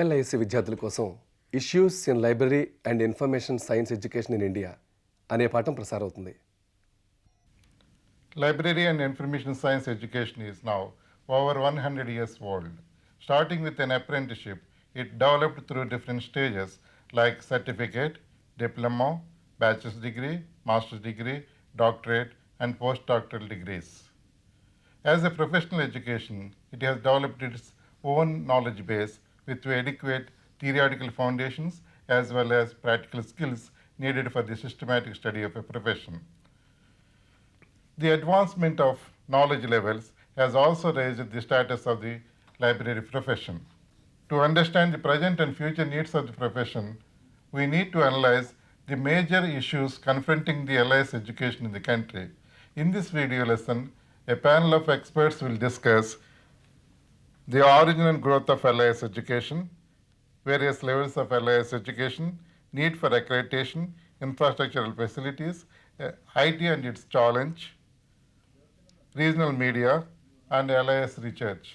MLIC విద్యార్థుల కోసం issues in library and information science education in India అనే పాఠం ప్రసారం అవుతుంది. Library and information science education is now over 100 years old. Starting with an apprenticeship, it developed through different stages like certificate, diploma, bachelor's degree, master's degree, doctorate, and postdoctoral degrees. As a professional education, it has developed its own knowledge base with adequate theoretical foundations as well as practical skills needed for the systematic study of a profession. The advancement of knowledge levels has also raised the status of the library profession. To understand the present and future needs of the profession, we need to analyze the major issues confronting the LIS education in the country. In this video lesson, a panel of experts will discuss the origin and growth of LIS education, various levels of LIS education, need for accreditation, infrastructural facilities, IT and its challenge, regional media, and LIS research.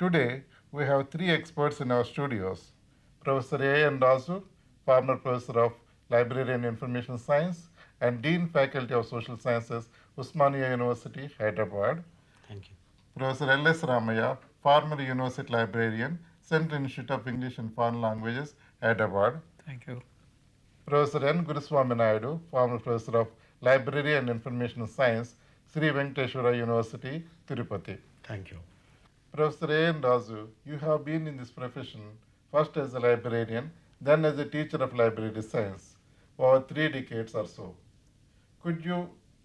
Today, we have three experts in our studios. Prof.A.A.N.Raju, former professor of Library and Information Science and Dean Faculty of Social Sciences, Osmania University, Hyderabad. Thank you. Professor L.S.Ramaiah, former University Librarian, Central Institute of English and Foreign Languages, Hyderabad. Thank you. Professor N. Guruswaminaidu, former professor of Library and Information Science, Sri Venkateshwara University, Tirupati. Thank you. Professor A.N.Raju, you have been in this profession first as a librarian, then as a teacher of library science over 3 decades or so. Could you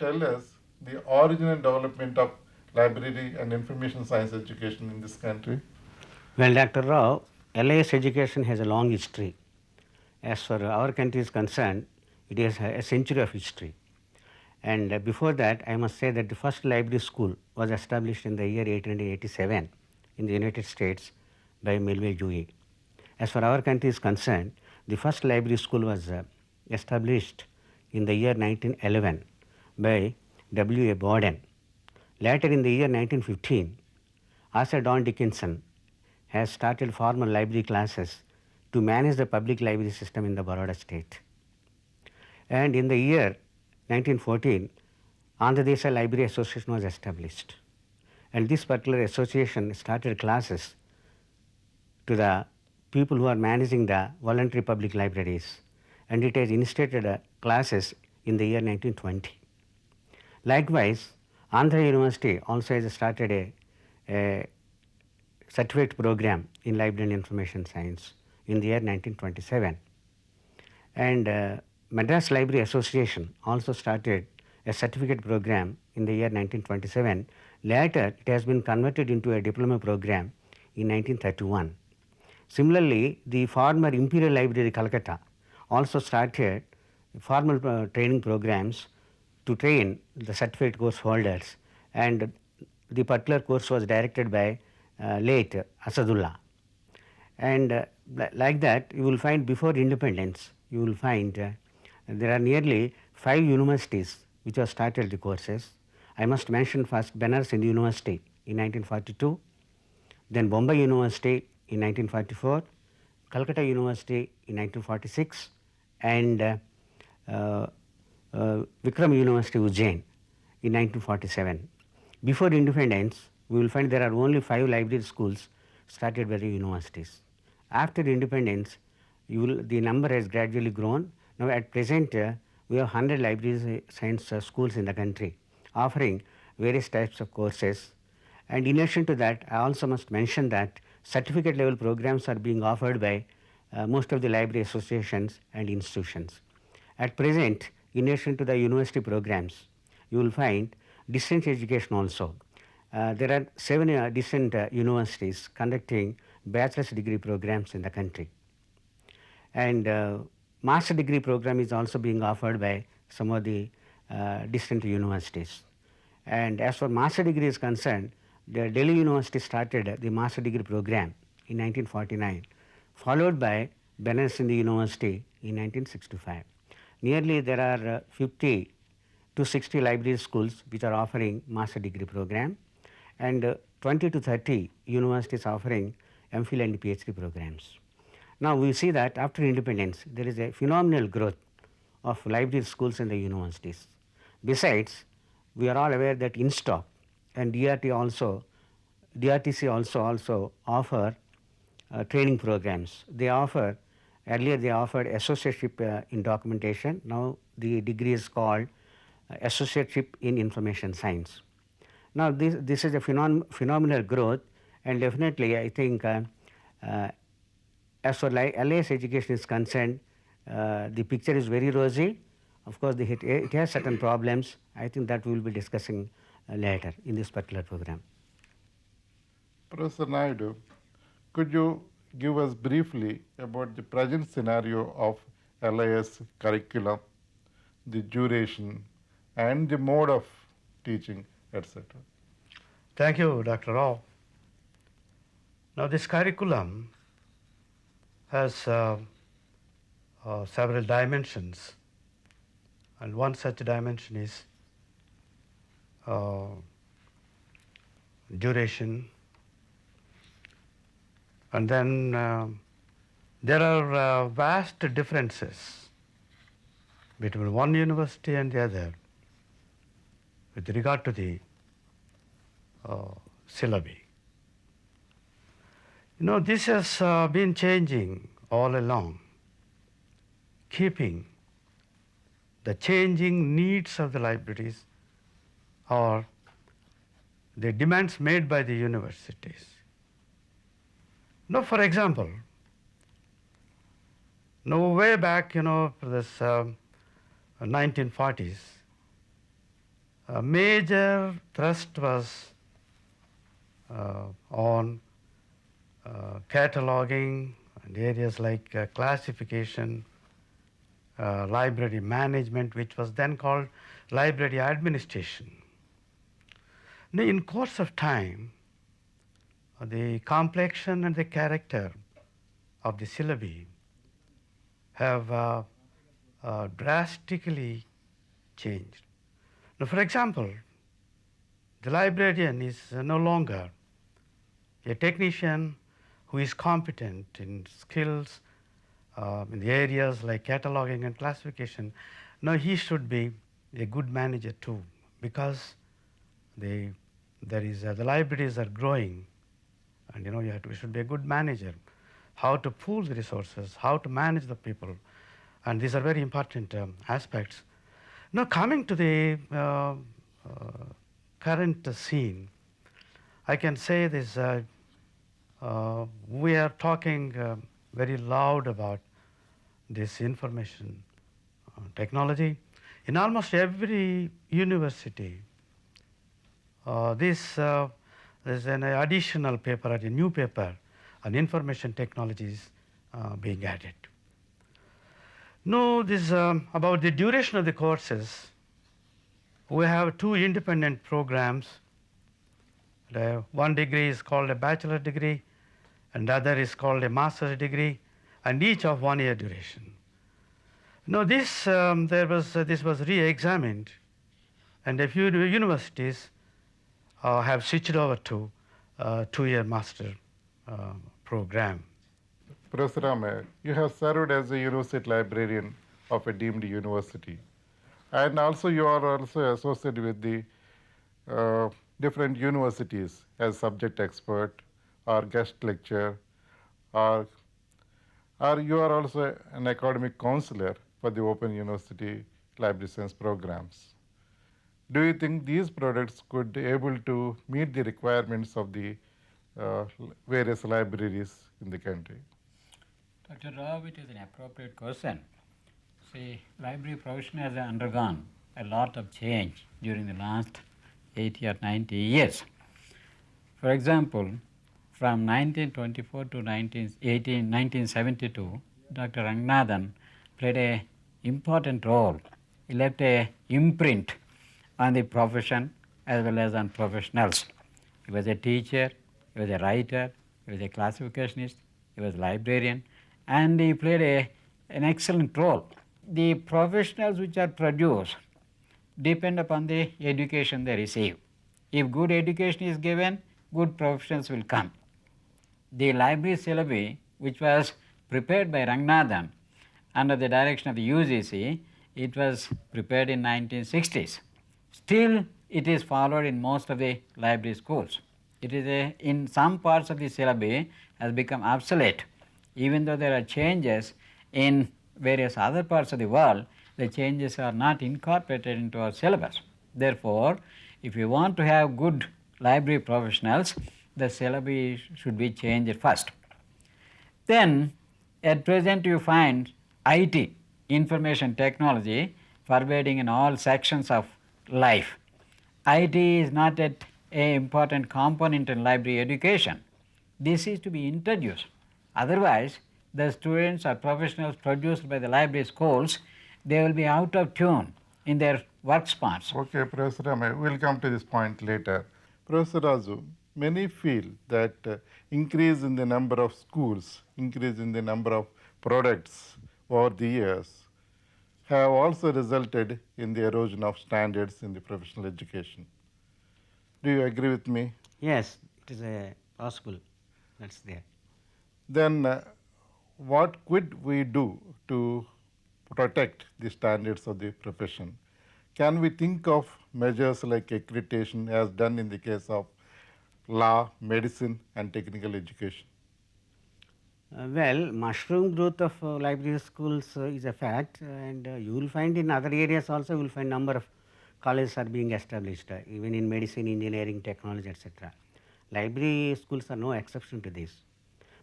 tell us the origin and development of library and information science education in this country? Well, Dr. Rao, LIS education has a long history. As far as our country is concerned, it has a century of history. And before that, I must say that the first library school was established in the year 1887 in the United States by Melville Dewey. As far as our country is concerned, the first library school was established in the year 1911 by W.A. Borden. Later in the year 1915, Arthur Don Dickinson has started formal library classes to manage the public library system in the Baroda state. And in the year 1914, Andhra Desha Library Association was established. And this particular association started classes to the people who are managing the voluntary public libraries. And it has instituted classes in the year 1920. Likewise, Andhra University also has started a certificate program in library and information science in the year 1927. And Madras Library Association also started a certificate program in the year 1927. Later, it has been converted into a diploma program in 1931. Similarly, the former Imperial Library Calcutta also started formal training programs to train the certificate course holders, and the particular course was directed by late Asadullah. And like that, you will find before independence, you will find there are nearly 5 universities which have started the courses. I must mention first Benares Hindu University in 1942, then Bombay University in 1944, Calcutta University in 1946, and Vikram University Ujjain in 1947. Before independence, we will find there are only 5 library schools started by the universities. After independence, the number has gradually grown. Now at present, we have 100 library science schools in the country offering various types of courses. And in addition to that, I also must mention that certificate level programs are being offered by most of the library associations and institutions. At present, in addition to the university programs, you will find distance education also. There are 7 different universities conducting bachelor's degree programs in the country. And master degree program is also being offered by some of the distant universities. And as for master degree is concerned, the Delhi University started the master degree program in 1949, followed by Benares Hindu University in 1965. Nearly there are 50 to 60 library schools which are offering master degree program, and 20 to 30 universities offering MPhil and PhD programs. Now we see that after independence there is a phenomenal growth of library schools in the universities. Besides, we are all aware that INSTOP and DRTC also offer training programs. They offer, earlier they offered associateship in documentation, now the degree is called associateship in information science. Now this is a phenomenal growth, and definitely I think as far as LAS education is concerned, the picture is very rosy. Of course, it has certain problems. I think that we will be discussing later in this particular program. Professor Naidu, could you give us briefly about the present scenario of LIS curriculum, the duration, and the mode of teaching, etc.? Thank you, Dr. Rao. Now, this curriculum has several dimensions, and one such dimension is duration, and then there are vast differences between one university and the other with regard to the syllabi. You know, this has been changing all along, keeping the changing needs of the libraries or the demands made by the universities. Now, for example, way back, this 1940s, a major thrust was on cataloging and areas like classification, library management, which was then called library administration. Now, in course of time, the complexion and the character of the syllabi have drastically changed. Now, for example, the librarian is no longer a technician who is competent in skills in the areas like cataloging and classification. Now, he should be a good manager too, because the libraries are growing, and you should be a good manager. How to pool the resources, how to manage the people, and these are very important aspects. Now, coming to the current scene, I can say this: we are talking very loud about this information technology. In almost every university, there's an additional paper, a new paper on information technologies being added. Now, this about the duration of the courses. We have two independent programs. One degree is called a bachelor degree, and the other is called a master's degree, and each of 1 year duration. Now, this was re-examined, and a few universities have switched over to 2-year master program. Professor Ramaiah, you have served as a university librarian of a deemed university, and also you are also associated with the different universities as subject expert or guest lecturer, or you are also an academic counselor for the Open University Library Science programs. Do you think these products could be able to meet the requirements of the various libraries in the country? Dr. Rao, it is an appropriate question. See, library profession has undergone a lot of change during the last 80 or 90 years. For example, from 1924 to 1972, Dr. Ranganathan played an important role. He left an imprint on the profession as well as on professionals. He was a teacher, he was a writer, he was a classificationist, he was a librarian, and he played an excellent role. The professionals which are produced depend upon the education they receive. If good education is given, good professionals will come. The library syllabi, which was prepared by Ranganathan under the direction of the UGC. It was prepared in 1960s. Still, it is followed in most of the library schools. It is in some parts of the syllabi has become obsolete. Even though there are changes in various other parts of the world, the changes are not incorporated into our syllabus. Therefore, if you want to have good library professionals, the syllabi should be changed first. Then, at present you find IT, information technology, pervading in all sections of life. IT is not an important component in library education. This is to be introduced. Otherwise, the students or professionals produced by the library schools, they will be out of tune in their work spots. Okay, Professor Ramaiah, we'll come to this point later. Professor Raju, many feel that increase in the number of schools, increase in the number of products over the years have also resulted in the erosion of standards in the professional education. Do you agree with me? Yes, it is possible. That's there. Then what could we do to protect the standards of the profession? Can we think of measures like accreditation as done in the case of law, medicine, and technical education? Well, mushroom growth of library schools is a fact, and you will find in other areas also, you will find number of colleges are being established, even in medicine, engineering, technology, etc. Library schools are no exception to this.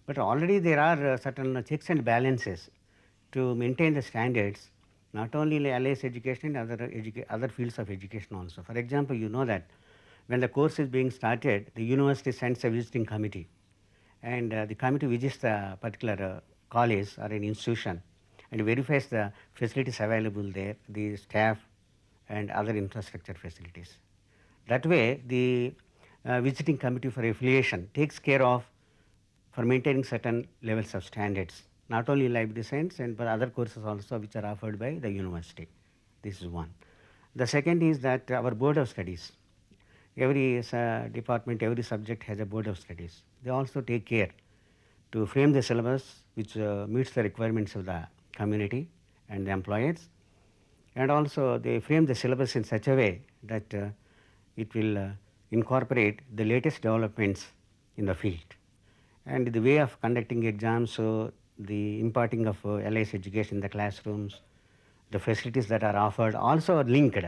But already there are certain checks and balances to maintain the standards, not only in LS education, other fields of education also. For example, you know that when the course is being started, the university sends a visiting committee, and the committee visits the particular college or an institution and verifies the facilities available there, the staff and other infrastructure facilities. That way, the visiting committee for affiliation takes care of for maintaining certain levels of standards, not only in library science and but other courses also which are offered by the university. This is one. The second is that our board of studies, every department, every subject has a board of studies. They also take care to frame the syllabus which meets the requirements of the community and the employers, and also they frame the syllabus in such a way that it will incorporate the latest developments in the field. And the way of conducting exams, so the imparting of LS education in the classrooms, the facilities that are offered also are linked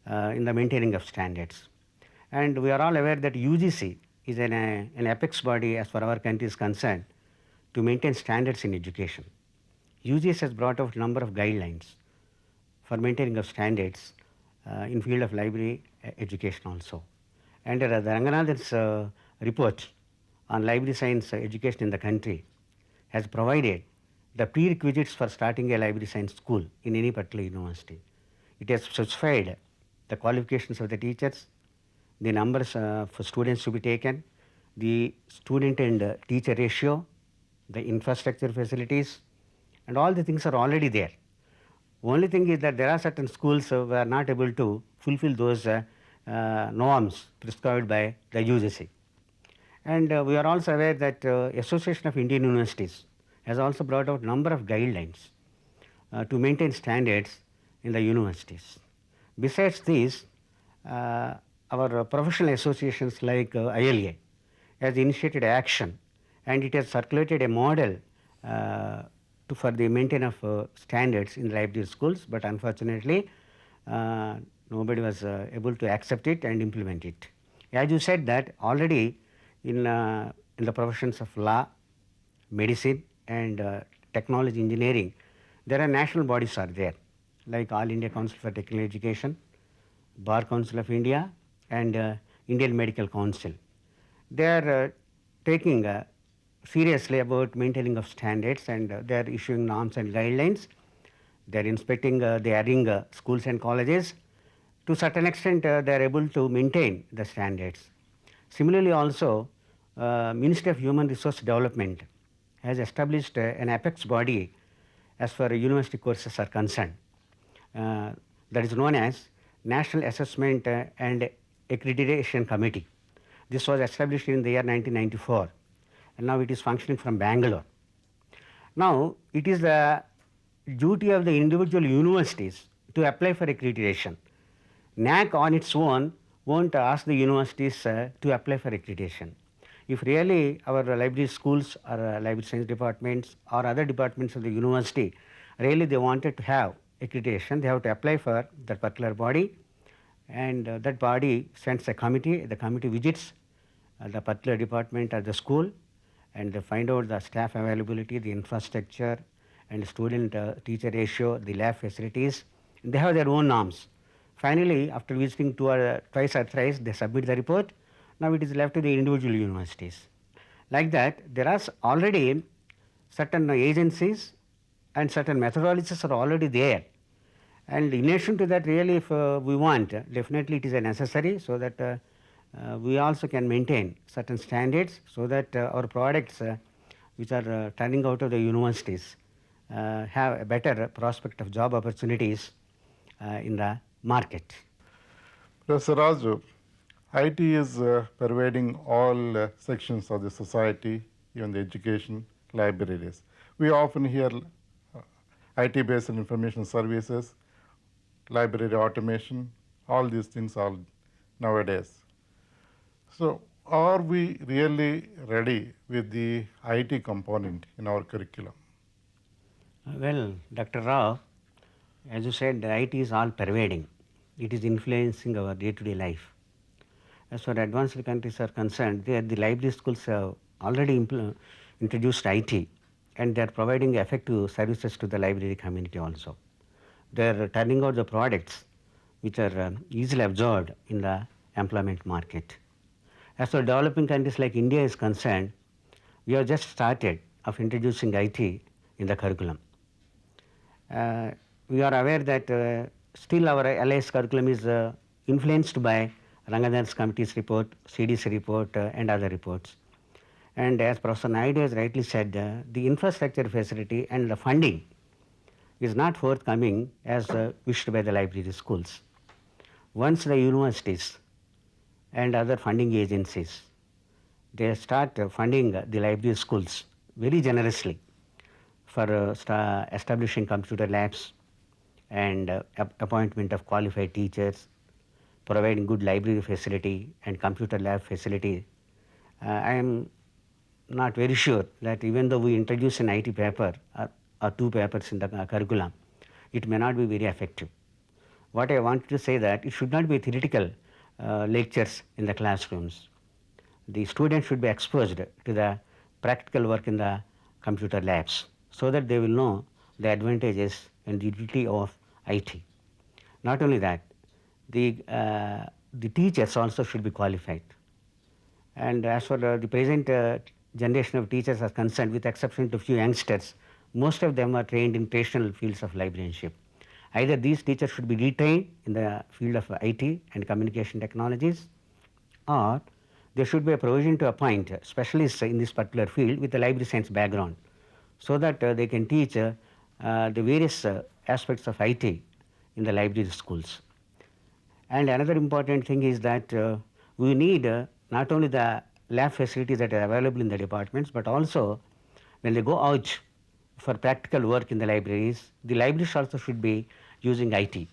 in the maintaining of standards. And we are all aware that UGC is an apex body as far as our country is concerned to maintain standards in education. UGC has brought out a number of guidelines for maintaining of standards in field of library education also. And the Ranganathan's report on library science education in the country has provided the prerequisites for starting a library science school in any particular university. It has specified the qualifications of the teachers, the numbers for students to be taken, the student and teacher ratio, the infrastructure facilities, and all the things are already there. Only thing is that there are certain schools who are not able to fulfill those norms prescribed by the UGC. And we are also aware that Association of Indian Universities has also brought out number of guidelines to maintain standards in the universities. Besides this, our professional associations like ILA has initiated action, and it has circulated a model for the maintenance of standards in library schools, but unfortunately nobody was able to accept it and implement it. As you said that already in the professions of law, medicine and technology engineering, there are national bodies are there, like All India Council for Technical Education, Bar Council of India and Indian Medical Council. They are taking seriously about maintaining of standards, and they are issuing norms and guidelines. They are inspecting the erring schools and colleges. To a certain extent, they are able to maintain the standards. Similarly also, Ministry of Human Resource Development has established an apex body as far as university courses are concerned. That is known as National Assessment and Accreditation Committee. This was established in the year 1994, and now it is functioning from Bangalore. Now, it is the duty of the individual universities to apply for accreditation. NAC on its own won't ask the universities to apply for accreditation. If really our library schools or library science departments or other departments of the university really they wanted to have accreditation, they have to apply for that particular body, and that body sends a committee. The committee visits the particular department or the school, and they find out the staff availability, the infrastructure, and student teacher ratio, the lab facilities. They have their own norms. Finally, after visiting twice or thrice, they submit the report. Now it is left to the individual universities. Like that, there are already certain agencies and certain methodologies are already there. And in addition to that, really, if we want, definitely it is a necessary so that we also can maintain certain standards so that our products which are turning out of the universities have a better prospect of job opportunities in the market. Professor Raju, IT is pervading all sections of the society, even the education, libraries. We often hear IT-based information services, library automation, all these things are nowadays. So, are we really ready with the IT component in our curriculum? Well, Dr. Rao, as you said, the IT is all pervading. It is influencing our day-to-day life. As far as advanced countries are concerned, the library schools have already introduced IT, and they are providing effective services to the library community also. They are turning out the products which are easily absorbed in the employment market. As for developing countries like India is concerned, we have just started of introducing IT in the curriculum. We are aware that still our LS curriculum is influenced by Ranganathan's committee's report, CDC report, and other reports. And as Professor Naidu has rightly said, the infrastructure facility and the funding is not forthcoming as wished by the library schools. Once the universities and other funding agencies, they start funding the library schools very generously for establishing computer labs and appointment of qualified teachers, providing good library facility and computer lab facility. I am not very sure that even though we introduce an IT paper or two papers in the curriculum, it may not be very effective. What I want to say that it should not be theoretical lectures in the classrooms. The students should be exposed to the practical work in the computer labs so that they will know the advantages and the utility of IT. Not only that, the teachers also should be qualified. And as for the present generation of teachers are concerned, with exception to few youngsters, most of them are trained in traditional fields of librarianship. Either these teachers should be retrained in the field of IT and communication technologies, or there should be a provision to appoint specialists in this particular field with a library science background so that they can teach the various aspects of IT in the library schools. And another important thing is that we need not only the lab facilities that are available in the departments, but also when they go out for practical work in the libraries also should be using IT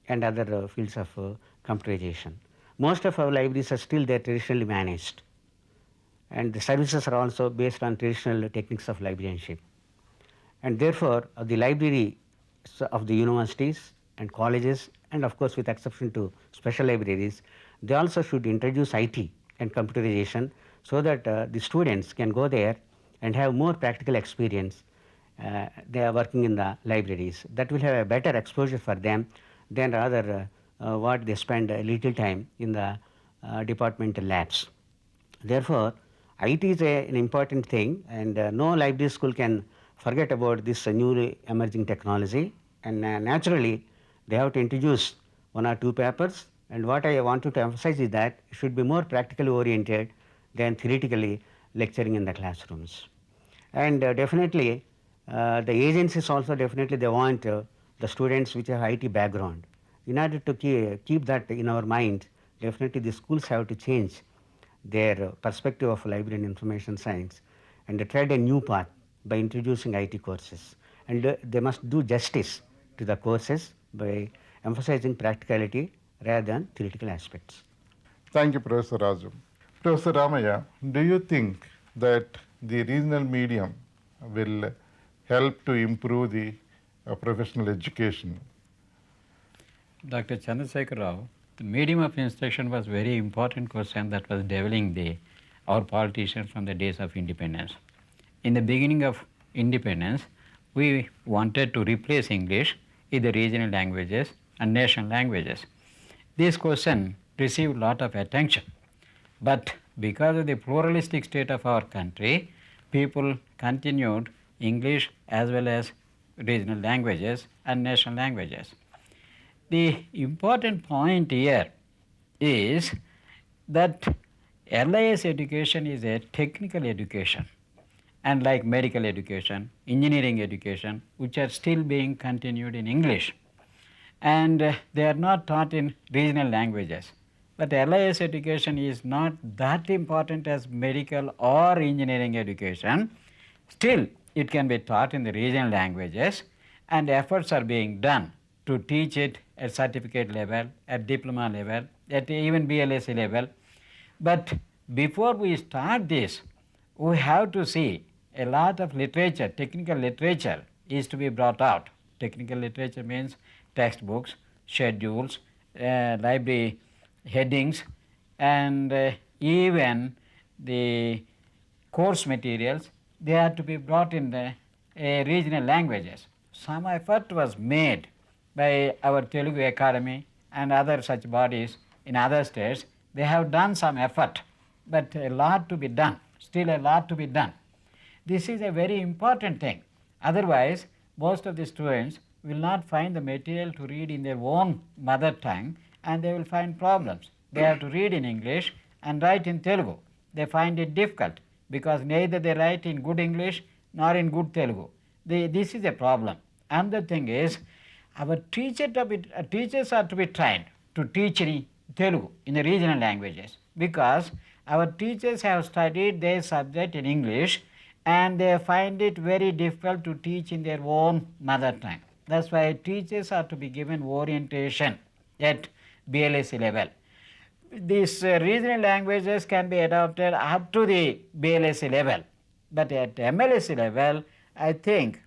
and other fields of computerization. Most of our libraries are still there traditionally managed, and the services are also based on traditional techniques of librarianship. And therefore, the library of the universities and colleges, and of course with exception to special libraries, they also should introduce IT and computerization so that the students can go there and have more practical experience. They are working in the libraries. That will have a better exposure for them than rather what they spend a little time in the departmental labs. Therefore, IT is an important thing, and no library school can forget about this newly emerging technology, and naturally they have to introduce one or two papers. And what I wanted to emphasize is that it should be more practically oriented than theoretically lecturing in the classrooms. And definitely the agencies also definitely they want the students which have IT background. In order to keep that in our mind, definitely the schools have to change their perspective of library and information science and they tread a new path by introducing IT courses. And they must do justice to the courses by emphasizing practicality rather than theoretical aspects. Thank you, Professor Raju. Professor Ramaiah, do you think that the regional medium will help to improve the professional education? Dr. Chandrasekhar Rao, the medium of instruction was very important question that was developing our politicians from the days of independence. In the beginning of independence, we wanted to replace English with the regional languages and national languages. This question received a lot of attention, but because of the pluralistic state of our country, people continued English as well as regional languages and national languages. The important point here is that LIS education is a technical education, and like medical education, engineering education, which are still being continued in English, and they are not taught in regional languages. But LIS education is not that important as medical or engineering education. Still, it can be taught in the regional languages, and efforts are being done to teach it at certificate level, at diploma level, at even BLSC level. But before we start this, we have to see a lot of literature, technical literature is to be brought out. Technical literature means textbooks, schedules, library headings, and even the course materials, they have to be brought in the regional languages. Some effort was made by our Telugu Academy and other such bodies in other states. They have done some effort, but a lot to be done, still a lot to be done. This is a very important thing. Otherwise, most of the students will not find the material to read in their own mother tongue, and they will find problems. They have to read in English and write in Telugu. They find it difficult because neither they write in good English nor in good Telugu. This is a problem. Another thing is, our teachers are to be trained to teach in Telugu, in the regional languages, because our teachers have studied their subject in English and they find it very difficult to teach in their own mother tongue. That's why teachers are to be given orientation at BLSC level. These regional languages can be adopted up to the BLSC level, but at MLSC level, I think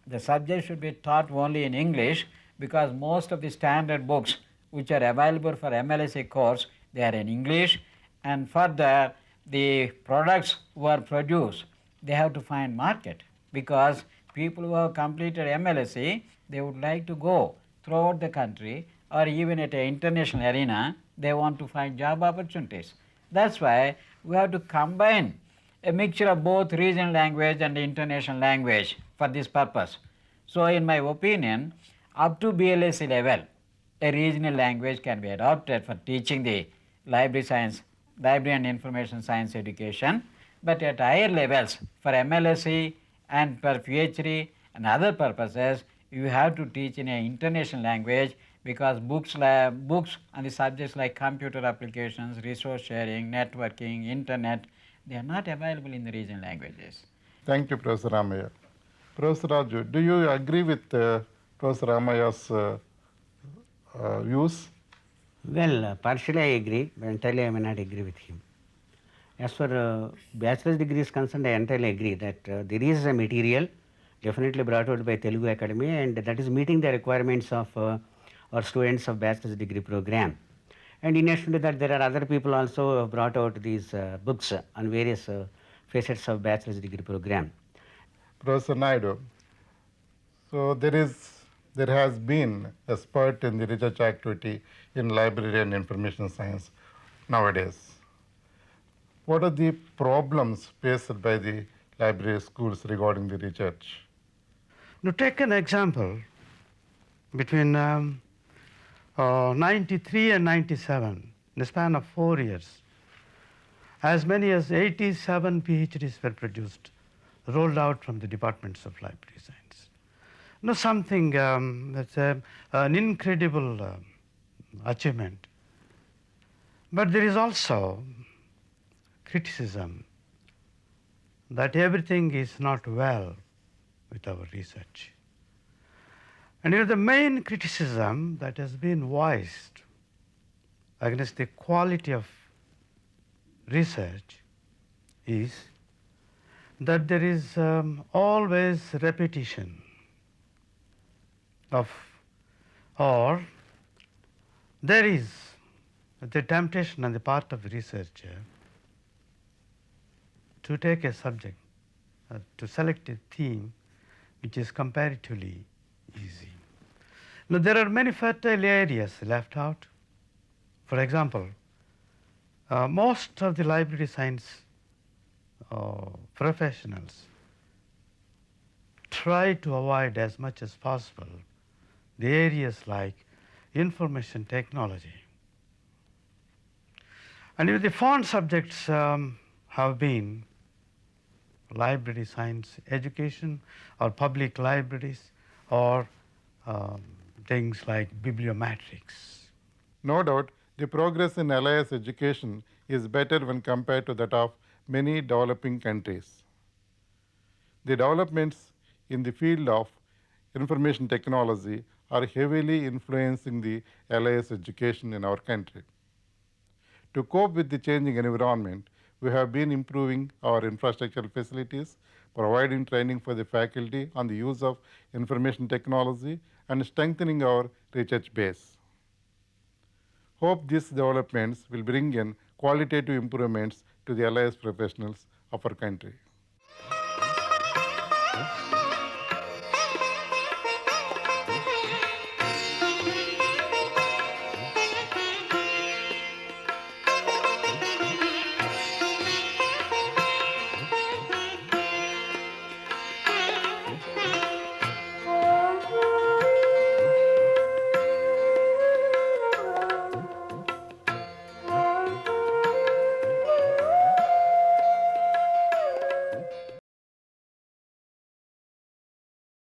the subject should be taught only in English, because most of the standard books which are available for MLSC course, they are in English, and further the products who are produced, they have to find market, because people who have completed MLSC, they would like to go throughout the country or even at an international arena, they want to find job opportunities. That's why we have to combine a mixture of both regional language and international language for this purpose. So in my opinion, up to BLSC level, a regional language can be adopted for teaching the library and information science education, but at higher levels for MLSC and for PhD and other purposes, you have to teach in an international language, because books on the subjects like computer applications, resource sharing, networking, internet, they are not available in the regional languages. Thank you, Professor Ramaiah. Professor Raju, do you agree with Professor Ramaiah's views? Well, partially I agree, but entirely I may not agree with him. As for bachelor's degree is concerned, I entirely agree that there is a material definitely brought out by Telugu Academy, and that is meeting the requirements of our students of bachelor's degree program. And in addition to that, there are other people also who have brought out these books on various facets of bachelor's degree program. Professor Naidu, so there has been a spurt in the research activity in library and information science nowadays. What are the problems faced by the library schools regarding the research? Now take an example between 93 and 97, in the span of 4 years, as many as 87 PhDs were produced, rolled out from the departments of library science. Now something that's an incredible achievement. But there is also criticism that everything is not well with our research. And the main criticism that has been voiced against the quality of research is that there is always repetition of, or there is the temptation on the part of the researcher to take a subject, to select a theme which is comparatively easy. Now, there are many fertile areas left out. For example, most of the library science professionals try to avoid as much as possible the areas like information technology. And if the font subjects have been library science education or public libraries or things like bibliometrics. No doubt, the progress in LIS education is better when compared to that of many developing countries. The developments in the field of information technology are heavily influencing the LIS education in our country. To cope with the changing environment, we have been improving our infrastructural facilities, providing training for the faculty on the use of information technology, and strengthening our research base. Hope these developments will bring in qualitative improvements to the LIS professionals of our country.